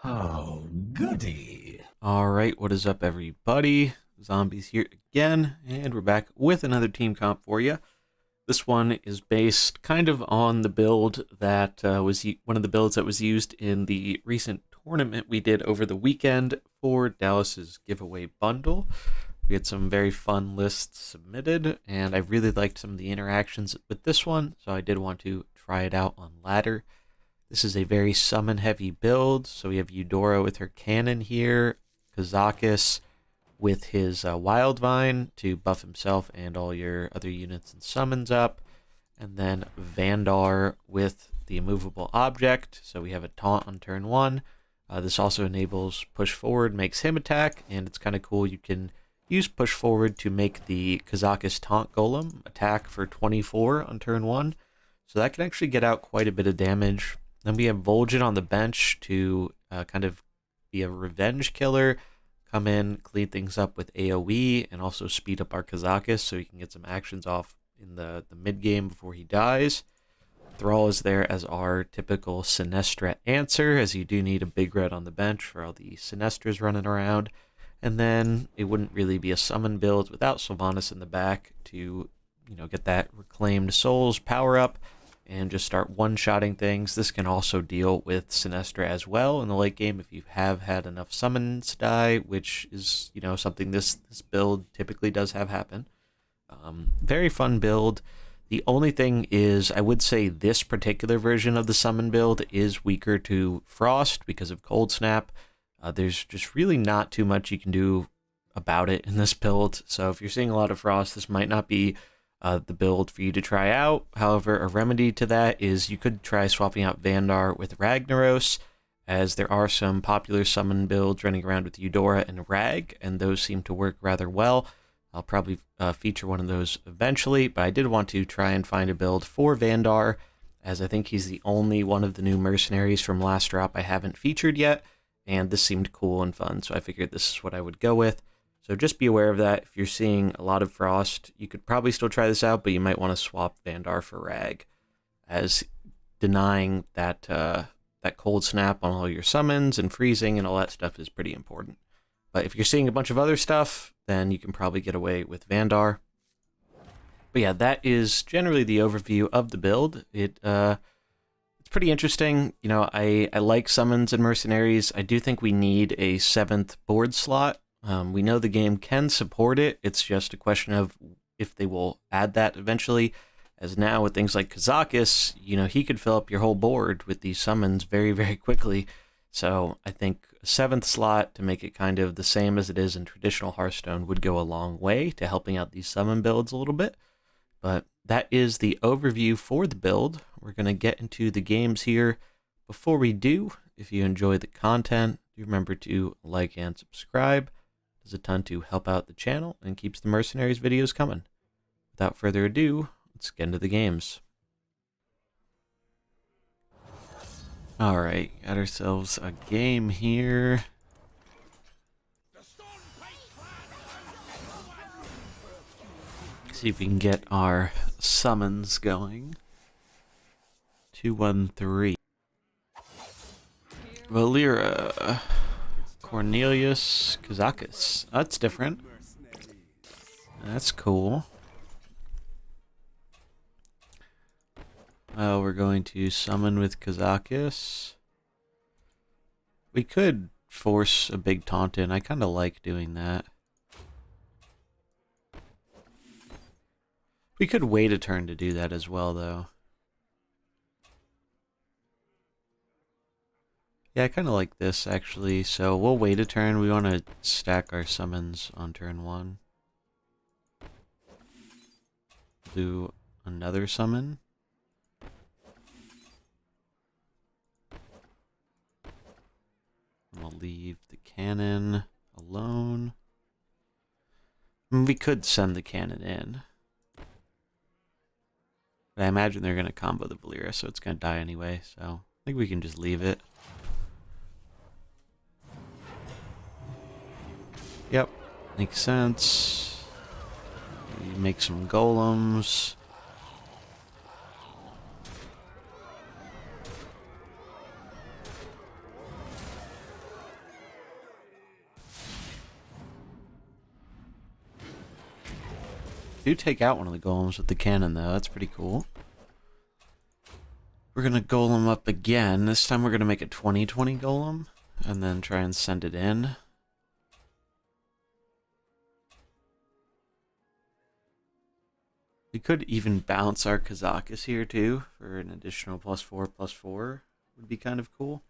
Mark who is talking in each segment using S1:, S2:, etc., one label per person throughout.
S1: Oh, goody.
S2: Alright, what is up everybody? Zombies here again, and we're back with another team comp for you. This one is based kind of on the build that was one of the builds that was used in the recent tournament we did over the weekend for Dallas's giveaway bundle. We had some very fun lists submitted, and I really liked some of the interactions with this one, so I did want to try it out on ladder. This is a very summon heavy build, so we have Eudora with her cannon here, Kazakus with his Wildvine to buff himself and all your other units and summons up, and then Vanndar with the immovable object, so we have a taunt on turn 1. This also enables push forward, makes him attack, and it's kind of cool. You can use push forward to make the Kazakus taunt golem attack for 24 on turn 1, so that can actually get out quite a bit of damage. Then we have Vol'jin on the bench to kind of be a revenge killer, come in, clean things up with AoE, and also speed up our Kazakus so he can get some actions off in the mid-game before he dies. Thrall is there as our typical Sinestra answer, as you do need a big red on the bench for all the Sinestras running around. And then it wouldn't really be a summon build without Sylvanas in the back to, get that reclaimed souls power up and just start one-shotting things. This can also deal with Sinestra as well in the late game if you have had enough summons die, which is, something this build typically does have happen. Very fun build. The only thing is, I would say this particular version of the summon build is weaker to Frost because of Cold Snap. There's just really not too much you can do about it in this build, so if you're seeing a lot of Frost, this might not be the build for you to try out. However, a remedy to that is you could try swapping out Vanndar with Ragnaros, as there are some popular summon builds running around with Eudora and Rag, and those seem to work rather well. I'll probably feature one of those eventually, but I did want to try and find a build for Vanndar, as I think he's the only one of the new mercenaries from last drop I haven't featured yet, and this seemed cool and fun, so I figured this is what I would go with. So just be aware of that. If you're seeing a lot of Frost, you could probably still try this out, but you might want to swap Vanndar for Rag, as denying that that cold snap on all your summons and freezing and all that stuff is pretty important. But if you're seeing a bunch of other stuff, then you can probably get away with Vanndar. But yeah, that is generally the overview of the build. It's pretty interesting. I like summons and mercenaries. I do think we need a 7th board slot. We know the game can support it. It's just a question of if they will add that eventually. As now with things like Kazakus, he could fill up your whole board with these summons very, very quickly. So I think a 7th slot to make it kind of the same as it is in traditional Hearthstone would go a long way to helping out these summon builds a little bit. But that is the overview for the build. We're going to get into the games here. Before we do, if you enjoy the content, do remember to like and subscribe. Does a ton to help out the channel and keeps the Mercenaries videos coming. Without further ado, let's get into the games. Alright, got ourselves a game here. See if we can get our summons going. 2-1-3. Valera. Cornelius Kazakus. That's different. That's cool. Well, we're going to summon with Kazakus. We could force a big taunt in. I kind of like doing that. We could wait a turn to do that as well, though. Yeah, I kind of like this, actually. So we'll wait a turn. We want to stack our summons on turn 1. Do another summon. We'll leave the cannon alone. We could send the cannon in. But I imagine they're going to combo the Valera, so it's going to die anyway. So I think we can just leave it. Yep, makes sense. We make some golems. Do take out one of the golems with the cannon, though. That's pretty cool. We're going to golem up again. This time we're going to make a 20-20 golem, and then try and send it in. We could even bounce our Kazakus here, too, for an additional +4/+4. Would be kind of cool.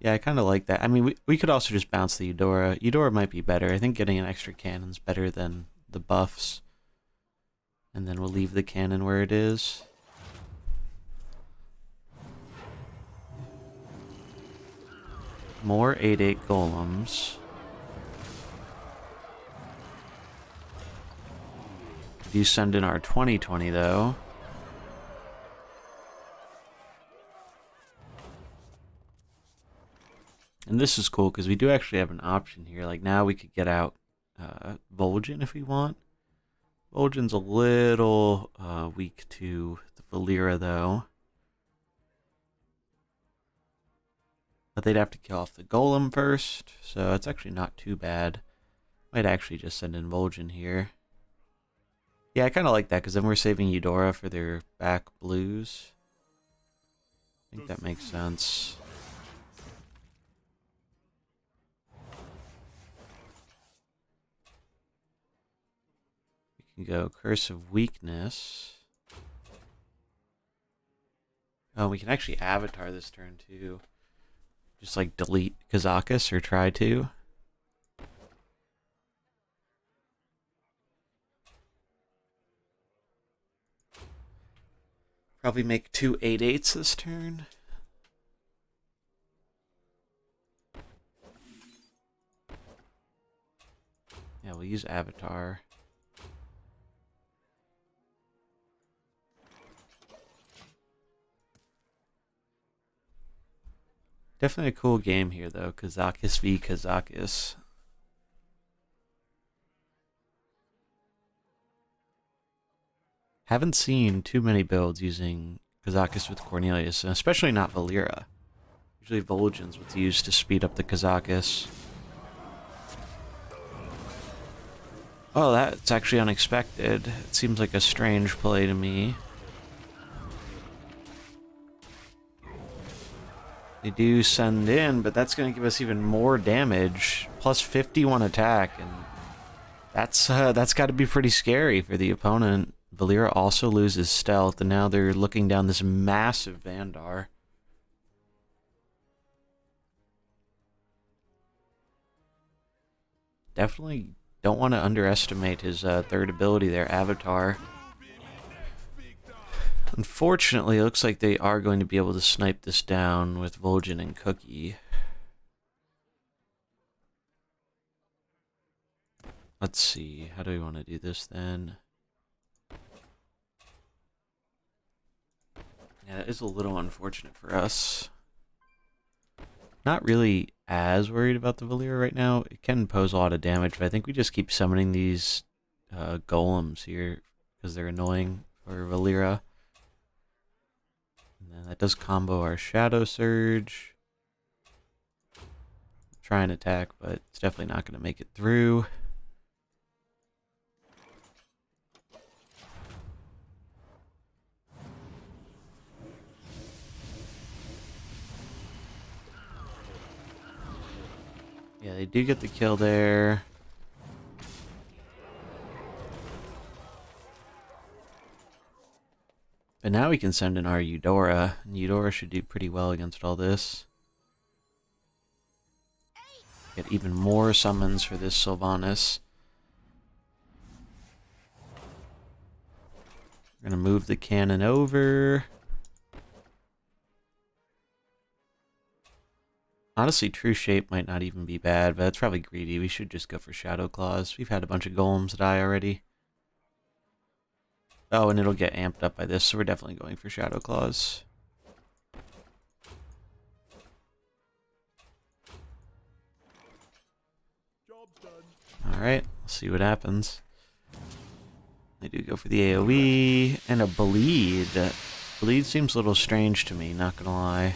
S2: Yeah, I kind of like that. I mean, we could also just bounce the Eudora. Eudora might be better. I think getting an extra cannon's better than the buffs. And then we'll leave the cannon where it is. More 8/8 golems. If you send in our 20-20 though. And this is cool because we do actually have an option here. Like now we could get out Vol'jin if we want. Vol'jin's a little weak to the Valera though. But they'd have to kill off the Golem first, so it's actually not too bad. Might actually just send in Vol'jin here. Yeah, I kind of like that because then we're saving Eudora for their back blues. I think that makes sense. We can go Curse of Weakness. Oh, we can actually Avatar this turn too. Just like delete Kazakus or try to. Probably make 2 8/8s this turn. Yeah, we'll use Avatar. Definitely a cool game here, though. Kazakus v. Kazakus. Haven't seen too many builds using Kazakus with Cornelius, and especially not Valera. Usually Vol'jin's what's used to speed up the Kazakus. Oh, that's actually unexpected. It seems like a strange play to me. They do send in, but that's going to give us even more damage. Plus 51 attack, and that's got to be pretty scary for the opponent. Valera also loses stealth, and now they're looking down this massive Vanndar. Definitely don't want to underestimate his third ability there, Avatar. Unfortunately, it looks like they are going to be able to snipe this down with Vol'jin and Cookie. Let's see, how do we want to do this then? Yeah, that is a little unfortunate for us. Not really as worried about the Valera right now. It can pose a lot of damage, but I think we just keep summoning these golems here because they're annoying for Valera. And then that does combo our Shadow Surge. Try and attack, but it's definitely not going to make it through. Yeah, they do get the kill there. But now we can send in our Eudora, and Eudora should do pretty well against all this. Get even more summons for this Sylvanas. We're going to move the cannon over. Honestly, True Shape might not even be bad, but it's probably greedy. We should just go for Shadow Claws. We've had a bunch of golems die already. Oh, and it'll get amped up by this, so we're definitely going for Shadow Claws. Alright, let's see what happens. They do go for the AoE, and a Bleed. Bleed seems a little strange to me, not gonna lie.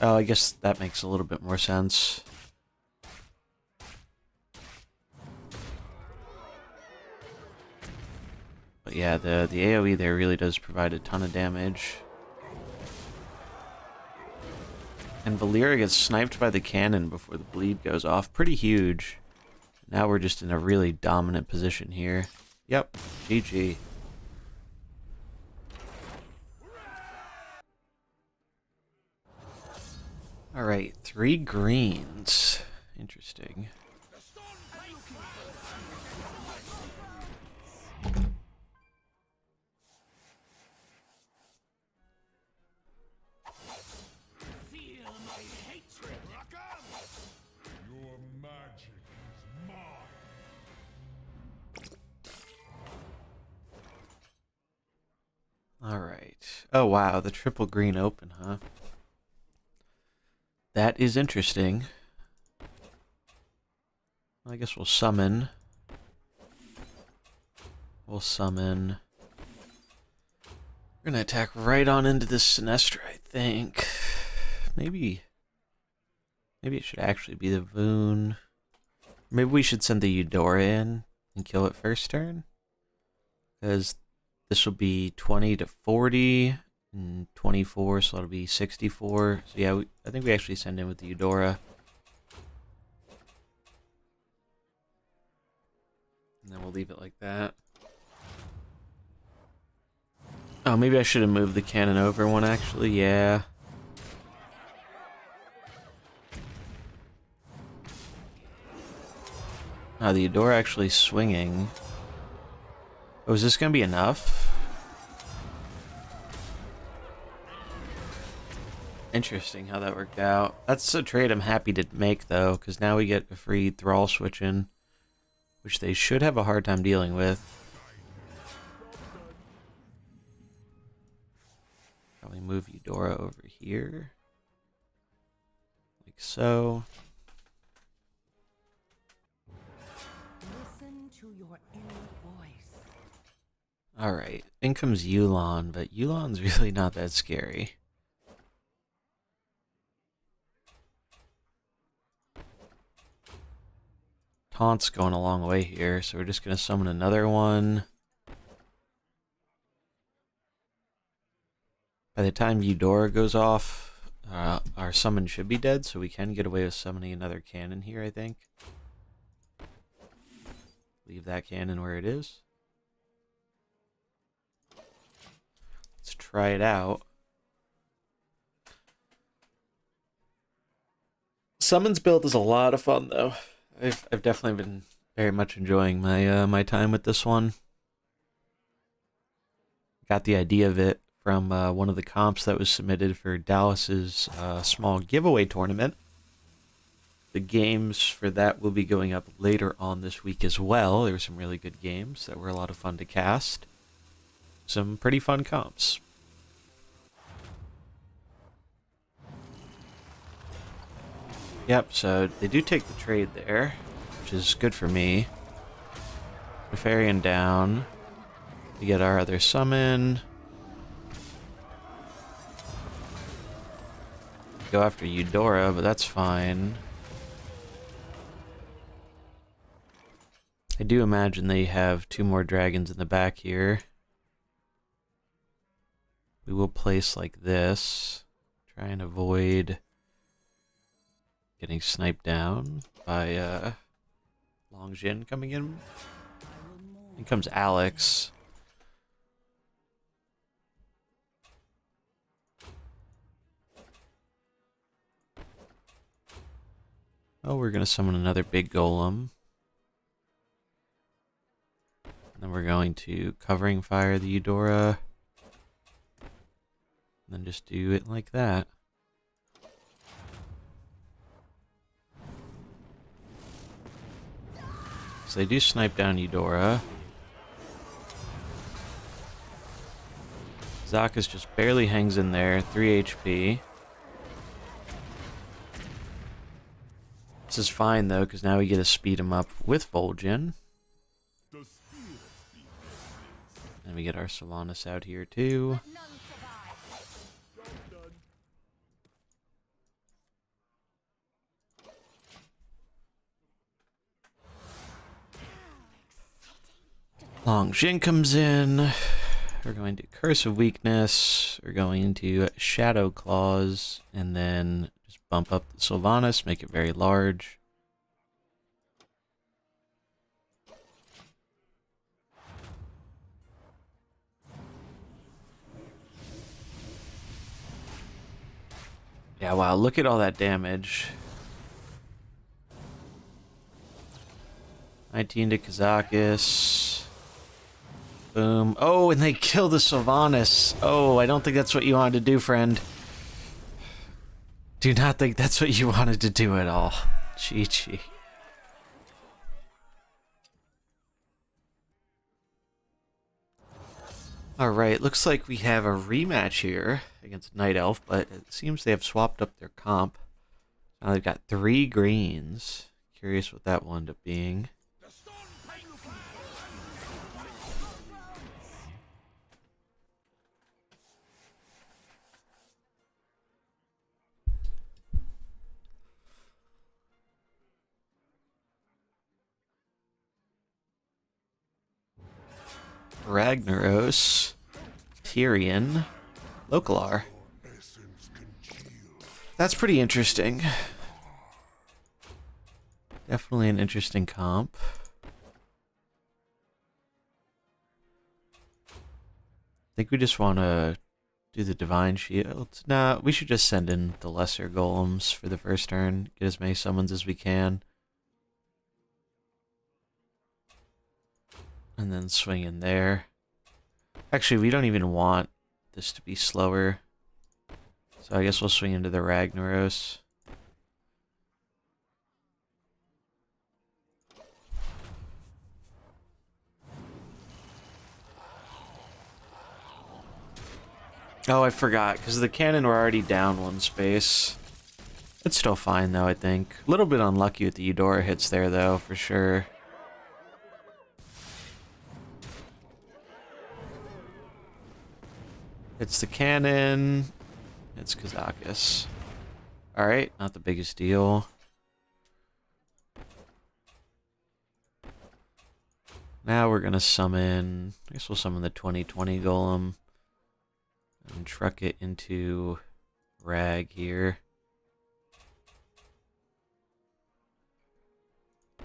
S2: Oh, I guess that makes a little bit more sense. But yeah, the AoE there really does provide a ton of damage. And Valyria gets sniped by the cannon before the bleed goes off. Pretty huge. Now we're just in a really dominant position here. Yep, GG. Alright, 3 greens. Interesting. Alright. Oh wow, the triple green open, huh? That is interesting. I guess we'll summon. We'll summon. We're gonna attack right on into this Sinestra, I think. Maybe it should actually be the Voon. Maybe we should send the Eudora in and kill it first turn. Because this will be 20 to 40 and 24, so that'll be 64. So yeah, I think we actually send in with the Eudora. And then we'll leave it like that. Oh, maybe I should have moved the cannon over one, actually. Yeah. Oh, the Eudora actually swinging. Oh, is this going to be enough? Interesting how that worked out. That's a trade I'm happy to make, though, because now we get a free Thrall switch in, which they should have a hard time dealing with. Probably move Eudora over here. Like so.
S3: Listen to your inner voice.
S2: Alright, in comes Yulon, but Yulon's really not that scary. Taunts going a long way here, so we're just going to summon another one. By the time Eudora goes off, our summon should be dead, so we can get away with summoning another cannon here, I think. Leave that cannon where it is. Let's try it out. Summons build is a lot of fun, though. I've definitely been very much enjoying my my time with this one. Got the idea of it from one of the comps that was submitted for Dallas's small giveaway tournament. The games for that will be going up later on this week as well. There were some really good games that were a lot of fun to cast. Some pretty fun comps. Yep, so they do take the trade there, which is good for me. Nefarian down. We get our other summon. Go after Eudora, but that's fine. I do imagine they have 2 more dragons in the back here. We will place like this. Try and avoid getting sniped down by Longjin coming in. In comes Alex. Oh, we're going to summon another big golem. And then we're going to covering fire the Eudora. And then just do it like that. So they do snipe down Eudora. Kazakus just barely hangs in there, 3 HP. This is fine though, because now we get to speed him up with Vol'jin. And we get our Sylvanas out here too. Long Jin comes in. We're going to Curse of Weakness. We're going to Shadow Claws, and then just bump up the Sylvanas, make it very large. Yeah, wow, look at all that damage. 19 to Kazakus. Boom. Oh, and they kill the Sylvanas. Oh, I don't think that's what you wanted to do, friend. Do not think that's what you wanted to do at all. Chi-chi. Alright, looks like we have a rematch here against Night Elf, but it seems they have swapped up their comp. Now they've got 3 greens. Curious what that will end up being. Ragnaros, Tyrion, Localar. That's pretty interesting. Definitely an interesting comp. I think we just want to do the Divine Shield. Nah, we should just send in the Lesser Golems for the first turn. Get as many summons as we can. And then swing in there. Actually, we don't even want this to be slower. So I guess we'll swing into the Ragnaros. Oh, I forgot, because the cannon were already down 1 space. It's still fine, though, I think. A little bit unlucky with the Eudora hits there, though, for sure. It's the cannon. It's Kazakus. Alright, not the biggest deal. Now we're gonna summon... I guess we'll summon the 2020 Golem. And truck it into Rag here.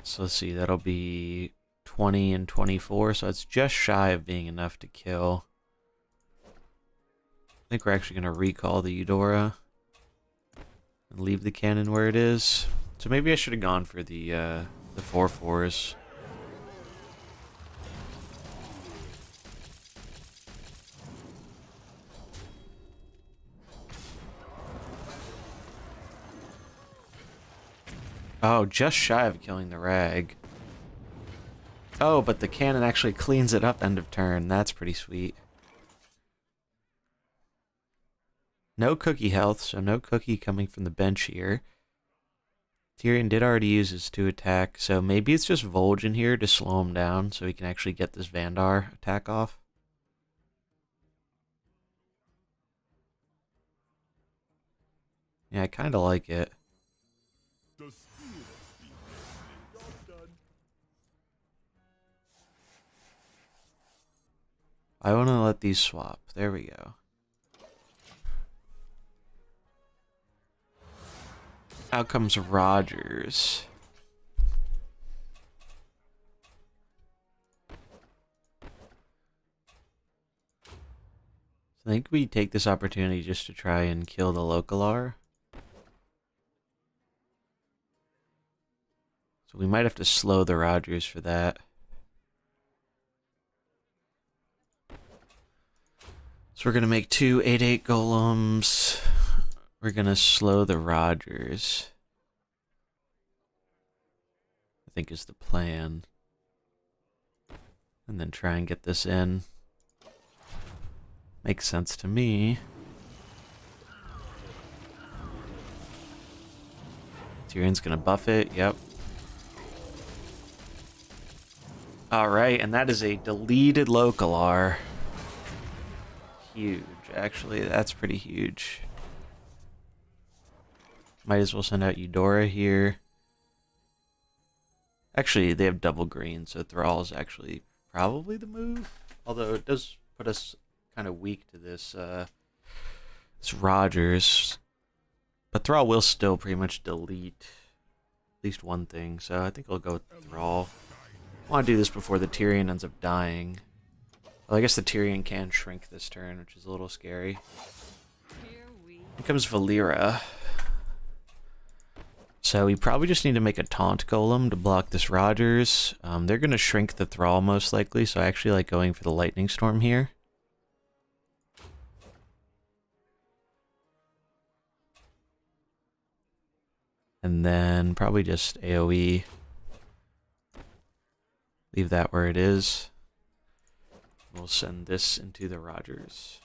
S2: So let's see, that'll be 20 and 24, so it's just shy of being enough to kill. I think we're actually going to recall the Eudora and leave the cannon where it is. So maybe I should have gone for the 4/4s. Oh, just shy of killing the Rag. Oh, but the cannon actually cleans it up end of turn. That's pretty sweet. No cookie health, so no cookie coming from the bench here. Tyrion did already use his 2 attack, so maybe it's just Vol'jin here to slow him down so he can actually get this Vanndar attack off. Yeah, I kind of like it. I want to let these swap. There we go. Out comes Rogers. I think we take this opportunity just to try and kill the Localar. So we might have to slow the Rogers for that. So we're going to make 2 8/8 golems. We're going to slow the Rogers. I think is the plan. And then try and get this in. Makes sense to me. Tyrion's going to buff it. Yep. Alright, and that is a deleted Localar. Huge, actually. That's pretty huge. Might as well send out Eudora here. Actually, they have double green, so Thrall is actually probably the move. Although it does put us kind of weak to this this Rogers. But Thrall will still pretty much delete at least one thing, so I think I'll go with Thrall. I want to do this before the Tyrion ends up dying. Well, I guess the Tyrion can shrink this turn, which is a little scary. Here comes Valera. So we probably just need to make a Taunt Golem to block this Rogers. They're going to shrink the Thrall most likely, so I actually like going for the Lightning Storm here. And then probably just AoE. Leave that where it is. We'll send this into the Rogers.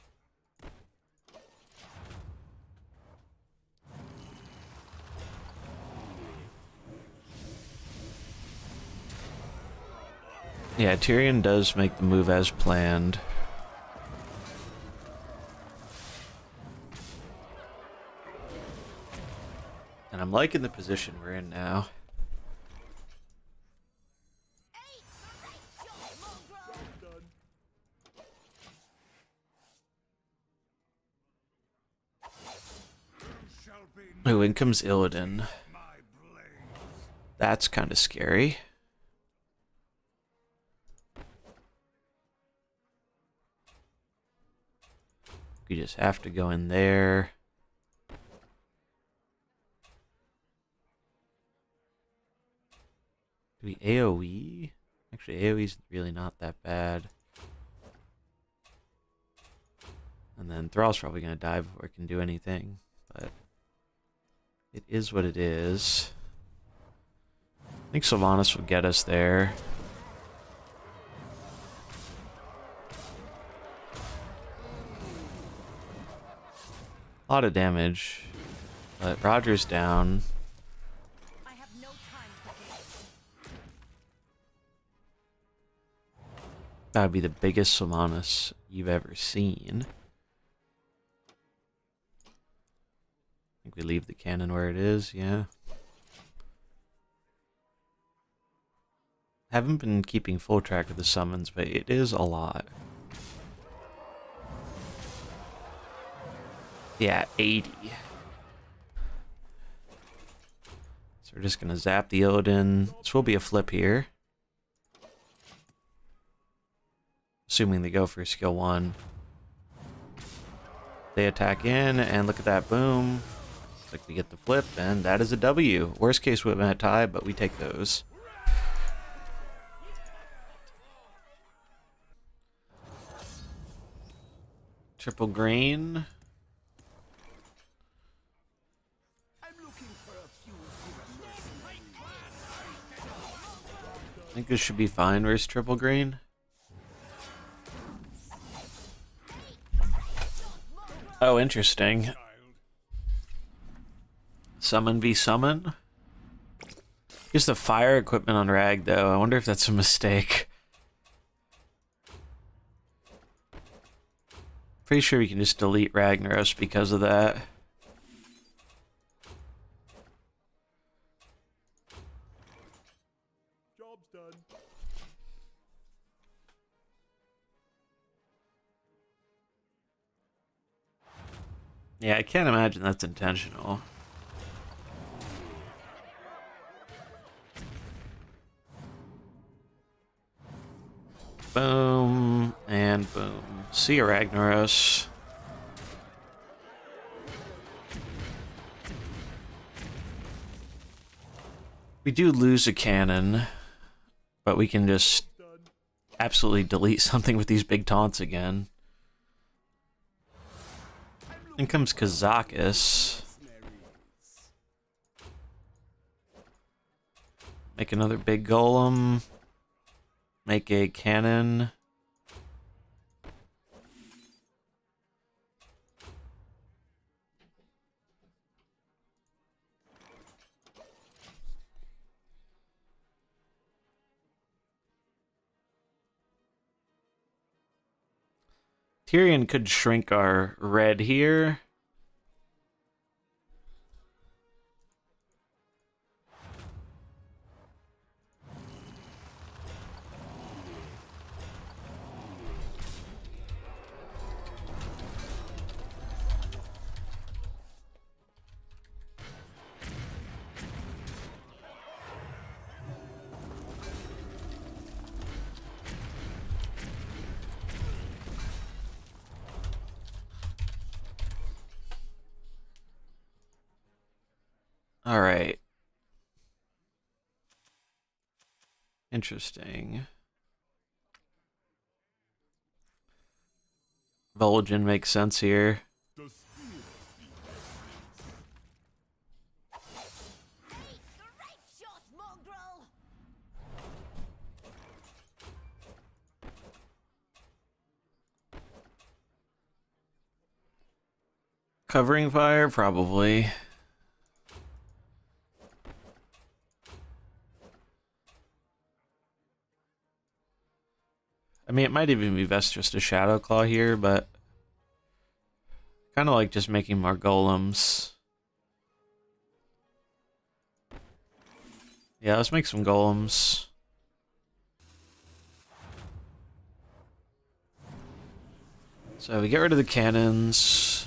S2: Yeah, Tyrion does make the move as planned. And I'm liking the position we're in now. Oh, in comes Illidan. That's kind of scary. We just have to go in there. Do we AoE? Actually, AoE's really not that bad. And then Thrall's probably going to die before it can do anything. But it is what it is. I think Sylvanas will get us there. A lot of damage. But Roger's down.
S3: I have no time for this.
S2: That would be the biggest Sylvanas you've ever seen. I think we leave the cannon where it is, yeah. Haven't been keeping full track of the summons, but it is a lot. Yeah, 80. So we're just gonna zap the Illidan. This will be a flip here. Assuming they go for skill 1. They attack in, and look at that, boom. Looks like we get the flip, and that is a W. Worst case, we would have been a tie, but we take those. Triple green. I think this should be fine versus triple green. Oh, interesting. Summon v summon. Use the fire equipment on Rag, though. I wonder if that's a mistake. Pretty sure we can just delete Ragnaros because of that.
S4: Job's done.
S2: Yeah, I can't imagine that's intentional. Boom, and boom. See you, Ragnaros. We do lose a cannon, but we can just absolutely delete something with these big taunts again. In comes Kazakus. Make another big golem. Make a cannon. Tyrion could shrink our red here. All right. Interesting. Vol'jin makes sense here. Covering fire, probably. I mean, it might even be best just a Shadow Claw here, but kind of like just making more golems. Yeah, let's make some golems. So we get rid of the cannons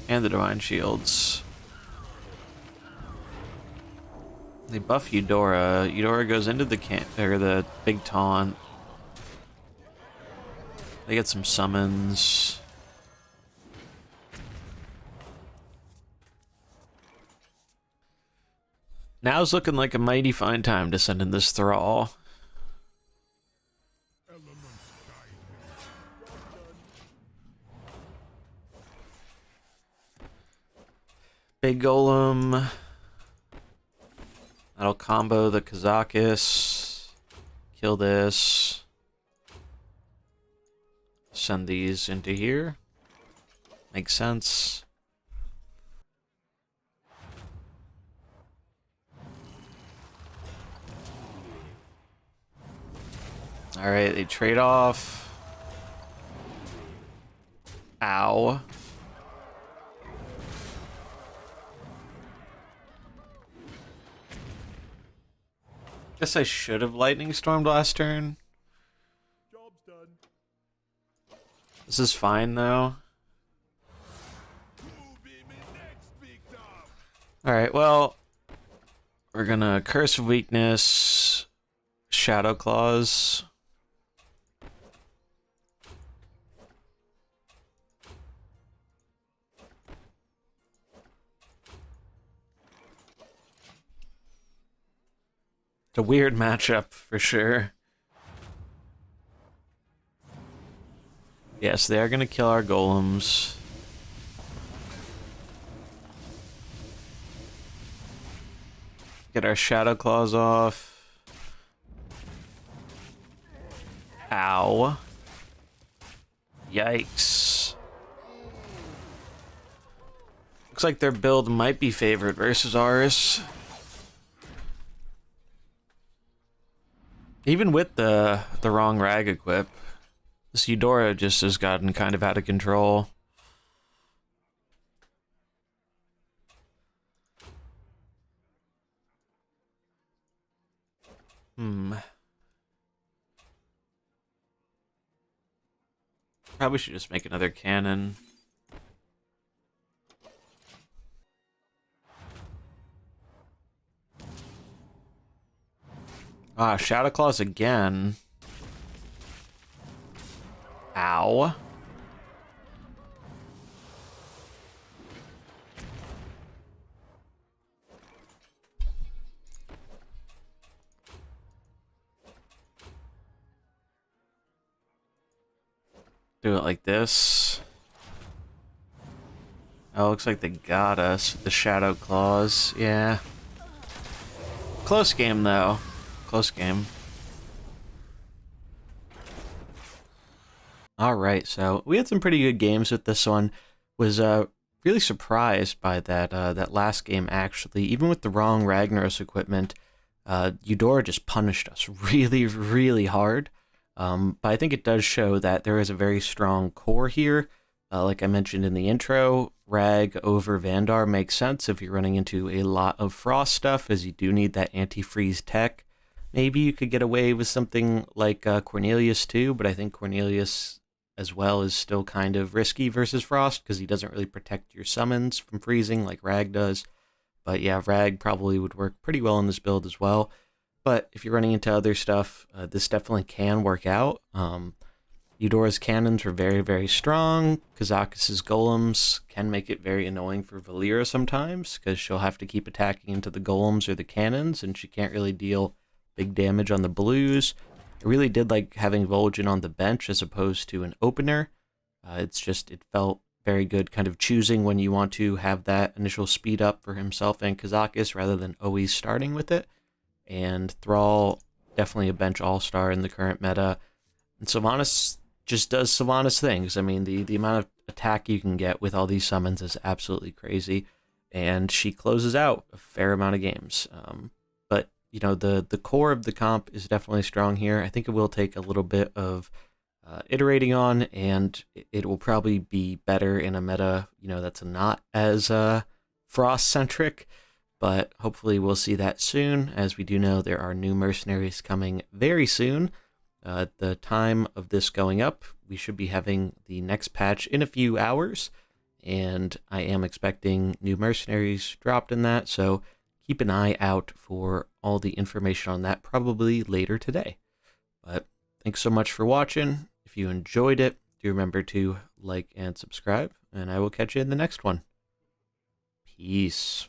S2: and the divine shields. They buff Eudora. Eudora goes into the big taunt. They get some summons. Now's looking like a mighty fine time to send in this Thrall. Big Golem. That'll combo the Kazakus. Kill this. Send these into here. Makes sense. Alright, they trade off. Ow. Guess I should have lightning stormed last turn.
S4: Job's done.
S2: This is fine though. Alright, well, we're gonna Curse of Weakness, Shadow Claws. It's a weird matchup for sure. Yes, they are gonna kill our golems. Get our Shadow Claws off. Ow. Yikes. Looks like their build might be favored versus ours. Even with the wrong rag equip, this Eudora just has gotten kind of out of control. Probably should just make another cannon. Ah, Shadow Claws again. Ow. Do it like this. Oh, looks like they got us with the Shadow Claws. Yeah. Close game, though. Close game. Alright, so we had some pretty good games with this one. Was really surprised by that last game, actually. Even with the wrong Ragnaros equipment, Eudora just punished us really, really hard. But I think it does show that there is a very strong core here. Like I mentioned in the intro, Rag over Vanndar makes sense if you're running into a lot of Frost stuff, as you do need that anti-freeze tech. Maybe you could get away with something like Cornelius too, but I think Cornelius as well is still kind of risky versus Frost, because he doesn't really protect your summons from freezing like Rag does. But yeah, Rag probably would work pretty well in this build as well. But if you're running into other stuff, this definitely can work out. Eudora's cannons were very, very strong. Kazakus' golems can make it very annoying for Valera sometimes, because she'll have to keep attacking into the golems or the cannons, and she can't really deal big damage on the blues. I really did like having Vol'jin on the bench as opposed to an opener. It felt very good kind of choosing when you want to have that initial speed up for himself and Kazakus rather than always starting with it. And Thrall, definitely a bench all-star in the current meta. And Sylvanas just does Sylvanas things. I mean, the amount of attack you can get with all these summons is absolutely crazy. And she closes out a fair amount of games. But, you know, the core of the comp is definitely strong here. I think it will take a little bit of iterating on, and it will probably be better in a meta, you know, that's not as Frost-centric. But hopefully we'll see that soon, as we do know there are new mercenaries coming very soon. At the time of this going up, we should be having the next patch in a few hours, and I am expecting new mercenaries dropped in that, so keep an eye out for all the information on that probably later today. But thanks so much for watching. If you enjoyed it, do remember to like and subscribe, and I will catch you in the next one. Peace.